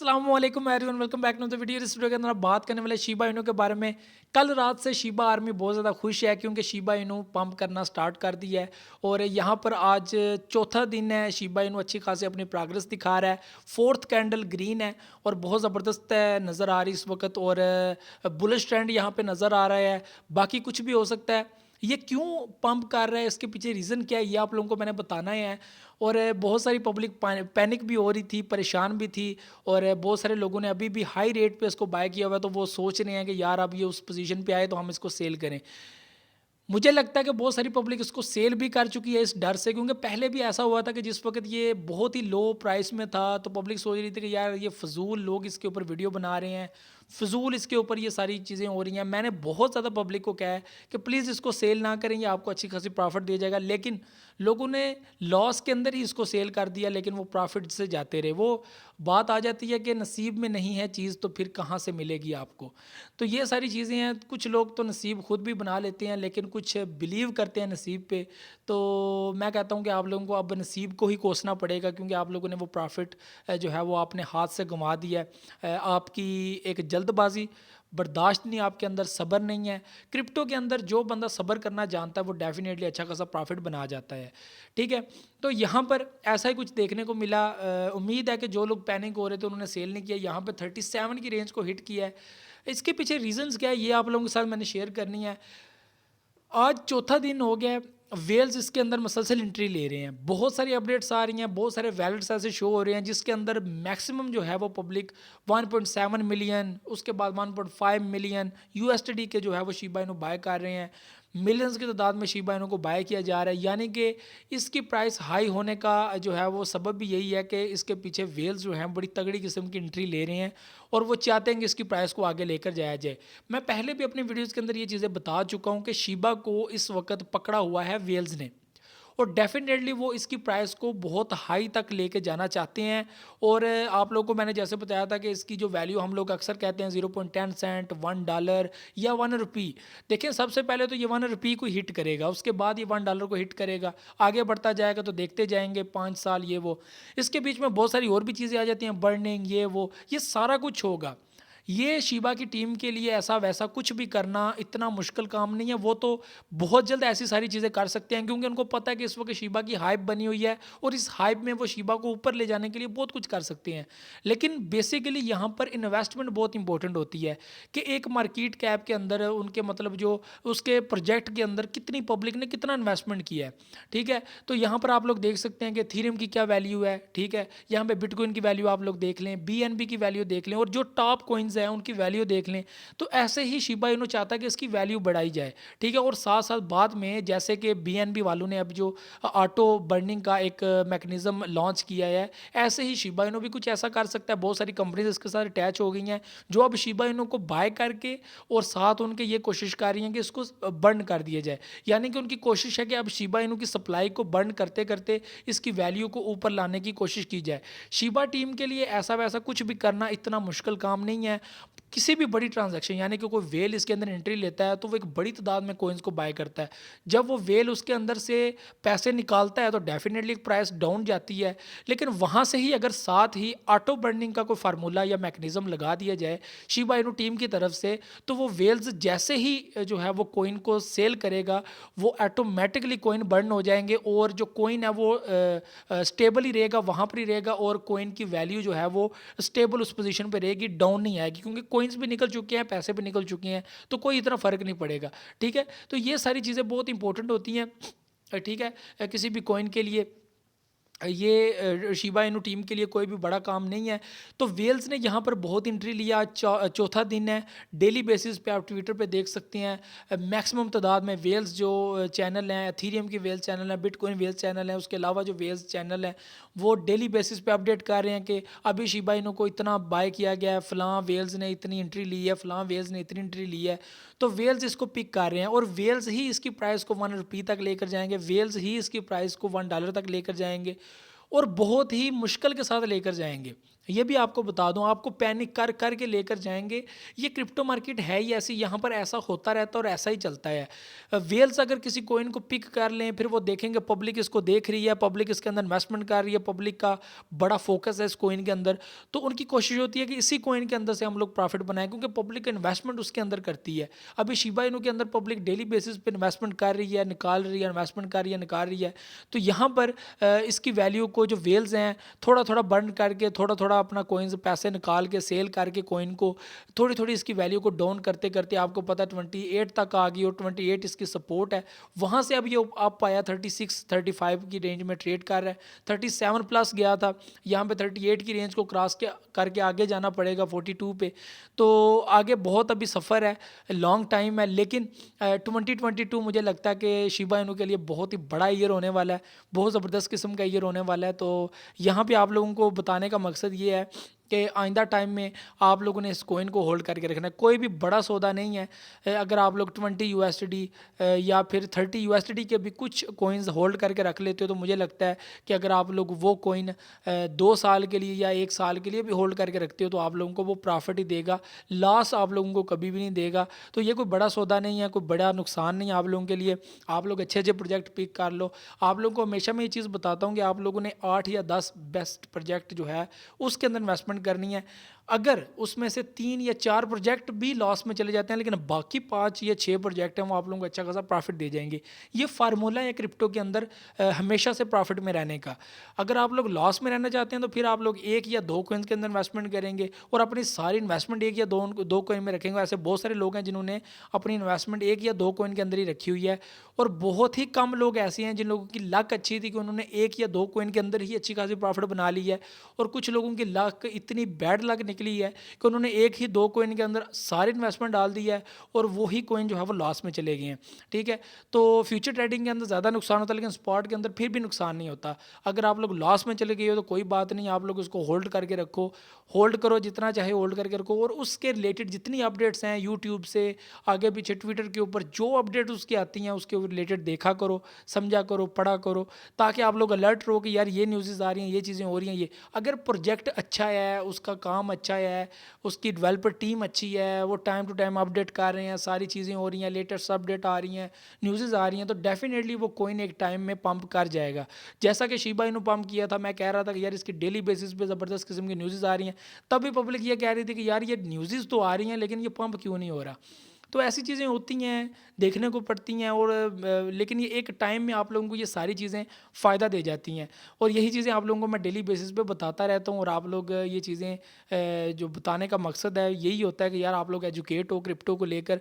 अस्सलामुअलैकुम everyone, welcome back to the video. इस video के अंदर आप बात करने वाले शिबा इनू के बारे में। कल रात से शिबा आर्मी बहुत ज़्यादा खुश है क्योंकि शिबा इनू पंप करना स्टार्ट कर दिया है और यहाँ पर आज चौथा दिन है। शिबा इनू अच्छी खासी अपनी प्रोग्रेस दिखा रहा है। फोर्थ कैंडल ग्रीन है और बहुत ज़बरदस्त नज़र आ रही इस वक्त और बुलिश ट्रेंड यहाँ पे नज़र आ रहा है। बाकी कुछ भी हो सकता है। ये क्यों पंप कर रहा है, इसके पीछे रीज़न क्या है, ये आप लोगों को मैंने बताना है। और बहुत सारी पब्लिक पैनिक भी हो रही थी, परेशान भी थी और बहुत सारे लोगों ने अभी भी हाई रेट पे इसको बाय किया हुआ है, तो वो सोच रहे हैं कि यार अब ये उस पोजीशन पे आए तो हम इसको सेल करें। मुझे लगता है कि बहुत सारी पब्लिक इसको सेल भी कर चुकी है इस डर से, क्योंकि पहले भी ऐसा हुआ था कि जिस वक्त ये बहुत ही लो प्राइस में था तो पब्लिक सोच रही थी कि यार ये फजूल लोग इसके ऊपर वीडियो बना रहे हैं, फजूल इसके ऊपर ये सारी चीज़ें हो रही हैं। मैंने बहुत ज़्यादा पब्लिक को कहा है कि प्लीज़ इसको सेल ना करें, ये आपको अच्छी खासी प्रॉफिट दिया जाएगा, लेकिन लोगों ने लॉस के अंदर ही इसको सेल कर दिया, लेकिन वो प्रॉफिट से जाते रहे। वो बात आ जाती है कि नसीब में नहीं है चीज़ तो फिर कहाँ से मिलेगी आपको। तो ये सारी चीज़ें हैं। कुछ लोग तो नसीब खुद भी बना लेते हैं, लेकिन कुछ बिलीव करते हैं नसीब पे। तो मैं कहता हूँ कि आप लोगों को अब नसीब को ही कोसना पड़ेगा, क्योंकि आप लोगों ने वो प्रॉफिट जो है वो आपने हाथ से गंवा दिया है। आपकी एक जल्दबाजी, बर्दाश्त नहीं, आपके अंदर सब्र नहीं है। क्रिप्टो के अंदर जो बंदा सब्र करना जानता है वो डेफिनेटली अच्छा खासा प्रॉफिट बना जाता है। ठीक है, तो यहाँ पर ऐसा ही कुछ देखने को मिला। उम्मीद है कि जो लोग पैनिक हो रहे थे उन्होंने सेल नहीं किया, यहाँ पर 37 की रेंज को हिट किया है। इसके पीछे रीजंस क्या है ये आप लोगों के साथ मैंने शेयर करनी है। आज चौथा दिन हो गया है, वेल्स इसके अंदर मसलसल एंट्री ले रहे हैं। बहुत सारी अपडेट्स आ रही हैं, बहुत सारे वैलेट्स ऐसे शो हो रहे हैं जिसके अंदर मैक्सिमम जो है वो पब्लिक 1.7 मिलियन, उसके बाद 1.5 मिलियन यूएसडी के जो है वो शिबा इनू बाय कर रहे हैं। मिलियंस की तादाद में शिबा इनू को बाय किया जा रहा है, यानी कि इसकी प्राइस हाई होने का जो है वो सबब भी यही है कि इसके पीछे वेल्स जो हैं बड़ी तगड़ी किस्म की एंट्री ले रहे हैं और वो चाहते हैं कि इसकी प्राइस को आगे लेकर जाया जाए। मैं पहले भी अपनी वीडियोज़ के अंदर ये चीज़ें बता चुका हूँ कि शिबा को इस वक्त पकड़ा हुआ है वेल्स ने और डेफिनेटली वो इसकी प्राइस को बहुत हाई तक लेके जाना चाहते हैं। और आप लोगों को मैंने जैसे बताया था कि इसकी जो वैल्यू हम लोग अक्सर कहते हैं 0.10 सेंट, $1 या 1 रुपी। देखिए सबसे पहले तो ये 1 रुपी को हिट करेगा, उसके बाद ये $1 को हिट करेगा, आगे बढ़ता जाएगा तो देखते जाएंगे 5 साल ये वो। इसके बीच में बहुत सारी और भी चीज़ें आ जाती हैं, बर्निंग ये सारा कुछ होगा। ये शिबा की टीम के लिए ऐसा वैसा कुछ भी करना इतना मुश्किल काम नहीं है। वो तो बहुत जल्द ऐसी सारी चीज़ें कर सकते हैं, क्योंकि उनको पता है कि इस वक्त शिबा की हाइप बनी हुई है और इस हाइप में वो शिबा को ऊपर ले जाने के लिए बहुत कुछ कर सकते हैं। लेकिन बेसिकली यहाँ पर इन्वेस्टमेंट बहुत इंपॉर्टेंट होती है कि एक मार्केट कैप के अंदर उनके मतलब जो उसके प्रोजेक्ट के अंदर कितनी पब्लिक ने कितना इन्वेस्टमेंट किया है। ठीक है, तो यहाँ पर आप लोग देख सकते हैं कि थीरम की क्या वैल्यू है। ठीक है, यहाँ पे बिटकॉइन की वैल्यू आप लोग देख लें, BNB की वैल्यू देख लें और जो टॉप कॉइन्स हैं उनकी वैल्यू देख लें। तो ऐसे ही शिबा इनू चाहता है कि इसकी वैल्यू बढ़ाई जाए। ठीक है, और साथ साथ बाद में जैसे कि BNB वालों ने अब जो ऑटो बर्निंग का एक मैकेनिज्म लॉन्च किया है, ऐसे ही शिबा इनू भी कुछ ऐसा कर सकता है। बहुत सारी कंपनीज इसके साथ अटैच हो गई हैं जो अब शिबा इनू को बाय करके और साथ उनके ये कोशिश कर रही हैं कि इसको बर्न कर दिया जाए। यानी कि उनकी कोशिश है कि अब शिबा इनू की सप्लाई को बर्न करते करते इसकी वैल्यू को ऊपर लाने की कोशिश की जाए। शिबा टीम के लिए ऐसा वैसा कुछ भी करना इतना मुश्किल काम नहीं है। किसी भी बड़ी ट्रांजैक्शन, यानी कि कोई वेल इसके अंदर एंट्री लेता है तो वो एक बड़ी तादाद में कोइंस को बाय करता है। जब वो वेल उसके अंदर से पैसे निकालता है तो डेफिनेटली प्राइस डाउन जाती है। लेकिन वहाँ से ही अगर साथ ही ऑटो बर्निंग का कोई फार्मूला या मैकेनिज्म लगा दिया जाए शिबा इनू टीम की तरफ से, तो वो वेल्स जैसे ही जो है वो कोइन को सेल करेगा वो ऑटोमेटिकली कोइन बर्न हो जाएंगे और जो कोइन है वो स्टेबल ही रहेगा, वहाँ पर ही रहेगा और कोइन की वैल्यू जो है वो स्टेबल उस पोजीशन पे रहेगी, डाउन नहीं आएगी, क्योंकि कोइंस भी निकल चुके हैं, पैसे भी निकल चुके हैं, तो कोई इतना फ़र्क नहीं पड़ेगा। ठीक है, तो ये सारी चीज़ें बहुत इंपॉर्टेंट होती हैं। ठीक है, किसी भी कॉइन के लिए ये शिबा इनू टीम के लिए कोई भी बड़ा काम नहीं है। तो वेल्स ने यहाँ पर बहुत एंट्री लिया। चौथा दिन है, डेली बेसिस पे आप ट्विटर पे देख सकते हैं मैक्सिमम तादाद में वेल्स जो चैनल हैं, एथीरियम की वेल्स चैनल हैं, बिटकॉइन वेल्स चैनल हैं, उसके अलावा जो वेल्स चैनल हैं वो डेली बेसिस पे अपडेट कर रहे हैं कि अभी शिबा इनू को इतना बाय किया गया है, फ़लाँ वेल्स ने इतनी एंट्री ली है, फ़लाँ वेल्स ने इतनी एंट्री ली है। तो वेल्स इसको पिक कर रहे हैं और वेल्स ही इसकी प्राइस को 1 रुपी तक लेकर जाएंगे, वेल्स ही इसकी प्राइस को $1 तक लेकर जाएंगे और बहुत ही मुश्किल के साथ लेकर जाएंगे। ये भी आपको बता दूँ, आपको पैनिक कर के लेकर जाएँगे। ये क्रिप्टो मार्केट है ही ऐसी, यहाँ पर ऐसा होता रहता है और ऐसा ही चलता है। व्हेल्स अगर किसी कॉइन को पिक कर लें, फिर वो देखेंगे पब्लिक इसको देख रही है, पब्लिक इसके अंदर इन्वेस्टमेंट कर रही है, पब्लिक का बड़ा फोकस है इस कॉइन के अंदर, तो उनकी कोशिश होती है कि इसी कॉइन के अंदर से हम लोग प्रॉफिट बनाएँ, क्योंकि पब्लिक इन्वेस्टमेंट उसके अंदर करती है। अभी शिबा इनू के अंदर पब्लिक डेली बेसिस पे इन्वेस्टमेंट कर रही है, निकाल रही है, इन्वेस्टमेंट कर रही है, निकाल रही है। तो यहाँ पर इसकी वैल्यू को जो व्हेल्स हैं थोड़ा-थोड़ा बर्न करके, थोड़ा-थोड़ा अपना कॉइन्स पैसे निकाल के सेल करके कॉइन को थोड़ी-थोड़ी इसकी वैल्यू को डाउन करते-करते आपको पता है 28 तक आ गई और 28 इसकी सपोर्ट है। वहाँ से अब ये अप आया 36, 35 की रेंज में ट्रेड कर रहा है। 37 प्लस गया था, यहाँ पे 38 की रेंज को क्रॉस के करके आगे जाना पड़ेगा 42 पे। तो आगे बहुत अभी सफ़र है, लॉन्ग टाइम है, लेकिन 2022 मुझे लगता है कि शिबा इनू के लिए बहुत ही बड़ा ईयर होने वाला है, बहुत ज़बरदस्त किस्म का ईयर होने वाला है। तो यहाँ पे आप लोगों को बताने का मकसद ये है कि आइंदा टाइम में आप लोगों ने इस कॉइन को होल्ड करके रखना है। कोई भी बड़ा सौदा नहीं है। अगर आप लोग 20 यूएसडी या फिर 30 यूएसडी के भी कुछ कॉइन्स होल्ड करके रख लेते हो, तो मुझे लगता है कि अगर आप लोग वो कॉइन 2 साल के लिए या 1 साल के लिए भी होल्ड करके रखते हो, तो आप लोगों को वो प्रॉफिट ही देगा, लॉस आप लोगों को कभी भी नहीं देगा। तो ये कोई बड़ा सौदा नहीं है, कोई बड़ा नुकसान नहीं है आप लोगों के लिए। आप लोग अच्छे-अच्छे प्रोजेक्ट पिक कर लो। आप लोगों को हमेशा मैं ये चीज़ बताता हूँ कि आप लोगों ने 8 या 10 बेस्ट प्रोजेक्ट जो है उसके अंदर इन्वेस्टमेंट करनी है। अगर उसमें से 3 या 4 प्रोजेक्ट भी लॉस में चले जाते हैं, लेकिन बाकी 5 या 6 प्रोजेक्ट हैं वो आप लोगों को अच्छा खासा प्रॉफिट दे जाएंगे। ये फार्मूला है क्रिप्टो के अंदर हमेशा से प्रॉफिट में रहने का। अगर आप लोग लॉस में रहना चाहते हैं तो फिर आप लोग 1 या 2 कॉइन्स के अंदर इन्वेस्टमेंट करेंगे और अपनी सारी इन्वेस्टमेंट 1 या 2 कॉइन में रखेंगे। ऐसे बहुत सारे लोग हैं जिन्होंने अपनी इन्वेस्टमेंट 1 या 2 कॉइन के अंदर ही रखी हुई है, और बहुत ही कम लोग ऐसे हैं जिन लोगों की लक अच्छी थी कि उन्होंने 1 या 2 कॉइन के अंदर ही अच्छी खासी प्रॉफिट बना ली है, और कुछ लोगों की लक इतनी बैड लक निकली है कि उन्होंने 1 ही 2 कॉइन के अंदर सारी इन्वेस्टमेंट डाल दी है और वही कॉइन जो है वो लॉस में चले गए हैं। ठीक है, तो फ्यूचर ट्रेडिंग के अंदर ज़्यादा नुकसान होता है, लेकिन स्पॉट के अंदर फिर भी नुकसान नहीं होता। अगर आप लोग लॉस में चले गए हो तो कोई बात नहीं, आप लोग उसको होल्ड करके रखो, होल्ड करो जितना चाहे होल्ड करके रखो, और उसके रिलेटेड जितनी अपडेट्स हैं यूट्यूब से आगे पीछे ट्विटर के ऊपर जो अपडेट उसकी आती हैं उसके रिलेटेड देखा करो, समझा करो, पढ़ा करो, ताकि आप लोग अलर्ट रहो कि यार ये न्यूज़ आ रही हैं, ये चीज़ें हो रही हैं। ये अगर प्रोजेक्ट अच्छा है, उसका काम अच्छा है, उसकी डेवलपर टीम अच्छी है, वो टाइम टू टाइम अपडेट कर रहे हैं, सारी चीज़ें हो रही हैं, लेटेस्ट अपडेट आ रही हैं, न्यूज़ आ रही हैं, तो डेफिनेटली वो कॉइन एक टाइम में पंप कर जाएगा। जैसा कि शिबा इनू पंप किया था, मैं कह रहा था कि यार इसकी डेली बेसिस पे ज़बरदस्त किस्म की न्यूज़ आ रही हैं, तभी पब्लिक ये कह रही थी कि यार ये न्यूज़ तो आ रही हैं लेकिन ये पंप क्यों नहीं हो रहा। तो ऐसी चीज़ें होती हैं, देखने को पड़ती हैं, और लेकिन ये एक टाइम में आप लोगों को ये सारी चीज़ें फ़ायदा दे जाती हैं, और यही चीज़ें आप लोगों को मैं डेली बेसिस पे बताता रहता हूँ। और आप लोग ये चीज़ें जो बताने का मकसद है यही होता है कि यार आप लोग एजुकेट हो क्रिप्टो को लेकर।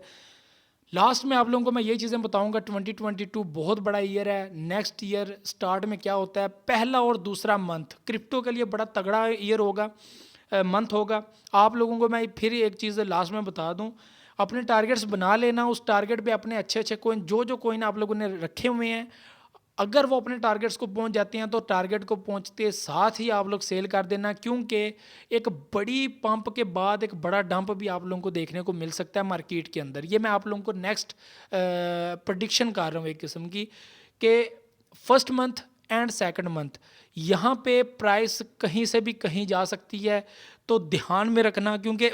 लास्ट में आप लोगों को मैं यही चीज़ें बताऊंगा, 2022 बहुत बड़ा ईयर है। नेक्स्ट ईयर स्टार्ट में क्या होता है, पहला और दूसरा मंथ क्रिप्टो के लिए बड़ा तगड़ा ईयर होगा, मंथ होगा। आप लोगों को मैं फिर एक चीज़ लास्ट में बता दूं, अपने टारगेट्स बना लेना, उस टारगेट पे अपने अच्छे अच्छे कोइन जो कोइन आप लोगों ने रखे हुए हैं, अगर वो अपने टारगेट्स को पहुंच जाते हैं तो टारगेट को पहुंचते साथ ही आप लोग सेल कर देना, क्योंकि एक बड़ी पंप के बाद एक बड़ा डंप भी आप लोगों को देखने को मिल सकता है मार्केट के अंदर। ये मैं आप लोगों को नेक्स्ट प्रडिक्शन कर रहा हूँ एक किस्म की, कि first month and second month यहाँ पे प्राइस कहीं से भी कहीं जा सकती है, तो ध्यान में रखना, क्योंकि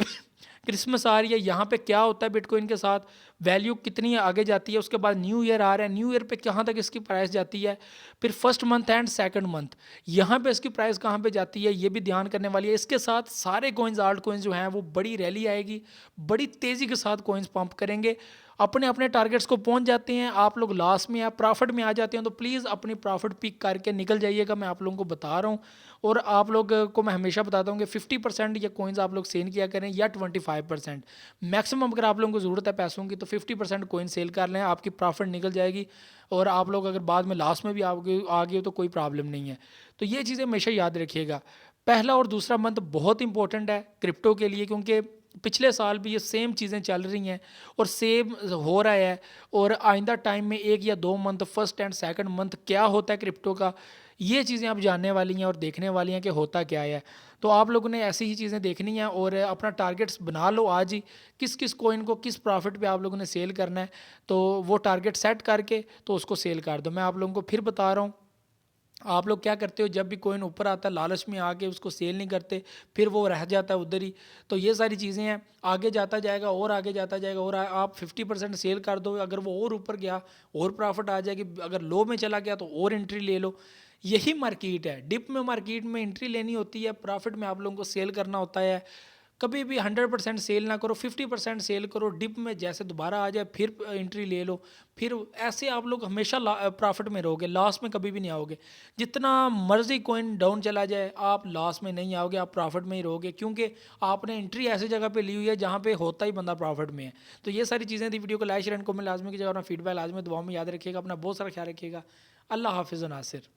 क्रिसमस आ रही है। यहाँ पे क्या होता है बिटकॉइन के साथ, वैल्यू कितनी आगे जाती है, उसके बाद न्यू ईयर आ रहा है, न्यू ईयर पे कहाँ तक इसकी प्राइस जाती है, फिर first month and second month यहाँ पे इसकी प्राइस कहाँ पे जाती है, ये भी ध्यान करने वाली है। इसके साथ सारे कॉइन्स, आल्ट कॉइन्स जो हैं वो बड़ी रैली आएगी, बड़ी तेज़ी के साथ कॉइन्स पंप करेंगे, अपने अपने टारगेट्स को पहुंच जाते हैं। आप लोग लास्ट में या प्रॉफिट में आ जाते हैं, तो प्लीज़ अपनी प्रॉफिट पिक करके निकल जाइएगा, मैं आप लोगों को बता रहा हूँ। और आप लोग को मैं हमेशा बताता हूँ कि 50% या कॉइन्स आप लोग सेल किया करें, या 25% मैक्सिमम। अगर आप लोगों को ज़रूरत है पैसों की तो 50% कॉइन सेल कर लें, आपकी प्रॉफिट निकल जाएगी, और आप लोग अगर बाद में लास्ट में भी आ गए तो कोई प्रॉब्लम नहीं है। तो ये चीज़ें हमेशा याद रखिएगा। पहला और दूसरा मंथ बहुत इंपॉर्टेंट है क्रिप्टो के लिए, क्योंकि पिछले साल भी ये सेम चीज़ें चल रही हैं और सेम हो रहा है, और आइंदा टाइम में 1 या 2 month, first and second month क्या होता है क्रिप्टो का, ये चीज़ें आप जानने वाली हैं और देखने वाली हैं कि होता क्या है। तो आप लोगों ने ऐसी ही चीज़ें देखनी हैं, और अपना टारगेट्स बना लो आज ही, किस किस कॉइन को किस प्रॉफिट पे आप लोगों ने सेल करना है, तो वो टारगेट सेट करके तो उसको सेल कर दो। मैं आप लोगों को फिर बता रहा हूँ आप लोग क्या करते हो, जब भी कोइन ऊपर आता है लालच में आके उसको सेल नहीं करते, फिर वो रह जाता है उधर ही। तो ये सारी चीज़ें हैं, आगे जाता जाएगा और आगे जाता जाएगा, और आप 50% सेल कर दो, अगर वो और ऊपर गया और प्रॉफिट आ जाएगी, अगर लो में चला गया तो और एंट्री ले लो। यही मार्केट है। डिप में मार्केट में एंट्री लेनी होती है, प्रॉफिट में आप लोगों को सेल करना होता है। कभी भी 100% सेल ना करो, 50% सेल करो, डिप में जैसे दोबारा आ जाए फिर एंट्री ले लो। फिर ऐसे आप लोग हमेशा प्रॉफिट में रहोगे, लॉस में कभी भी नहीं आओगे। जितना मर्जी कॉइन डाउन चला जाए आप लॉस में नहीं आओगे, आप प्रॉफिट में ही रहोगे, क्योंकि आपने एंट्री ऐसी जगह पे ली हुई है जहाँ पे होता ही बंदा प्रॉफिट में है। तो ये सारी चीज़ें थी। वीडियो को लाइक शेयर एंड कमेंट लाजमी कीजिएगा, अपना फीडबैक लाजमी दुआ में याद रखिएगा, अपना बहुत सारा ख्याल रखिएगा। अल्लाह हाफिज़ नासिर।